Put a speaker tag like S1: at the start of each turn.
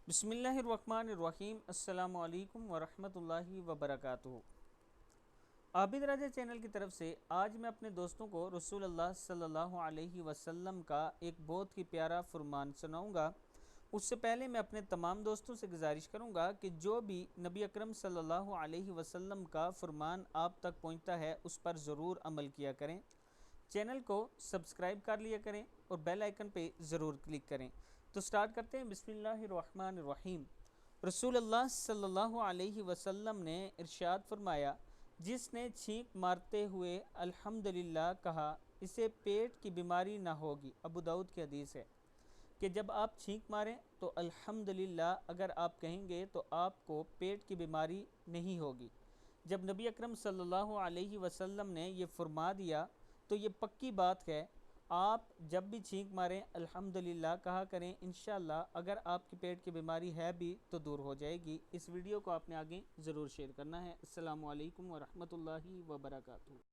S1: بسم اللہ الرحمن الرحیم۔ السلام علیکم ورحمۃ اللہ وبرکاتہ۔ عابد راجہ چینل کی طرف سے آج میں اپنے دوستوں کو رسول اللہ صلی اللہ علیہ وسلم کا ایک بہت ہی پیارا فرمان سناؤں گا۔ اس سے پہلے میں اپنے تمام دوستوں سے گزارش کروں گا کہ جو بھی نبی اکرم صلی اللہ علیہ وسلم کا فرمان آپ تک پہنچتا ہے اس پر ضرور عمل کیا کریں۔ چینل کو سبسکرائب کر لیا کریں اور بیل آئیکن پہ ضرور کلک کریں۔ تو سٹارٹ کرتے ہیں۔ بسم اللہ الرحمن الرحیم۔ رسول اللہ صلی اللہ علیہ وسلم نے ارشاد فرمایا، جس نے چھینک مارتے ہوئے الحمدللہ کہا اسے پیٹ کی بیماری نہ ہوگی۔ ابو داؤد کی حدیث ہے کہ جب آپ چھینک ماریں تو الحمدللہ اگر آپ کہیں گے تو آپ کو پیٹ کی بیماری نہیں ہوگی۔ جب نبی اکرم صلی اللہ علیہ وسلم نے یہ فرما دیا تو یہ پکی بات ہے، آپ جب بھی چھینک ماریں الحمدللہ کہا کریں، انشاءاللہ اگر آپ کی پیٹ کی بیماری ہے بھی تو دور ہو جائے گی۔ اس ویڈیو کو آپ نے آگے ضرور شیئر کرنا ہے۔ السلام علیکم ورحمۃ اللہ وبرکاتہ۔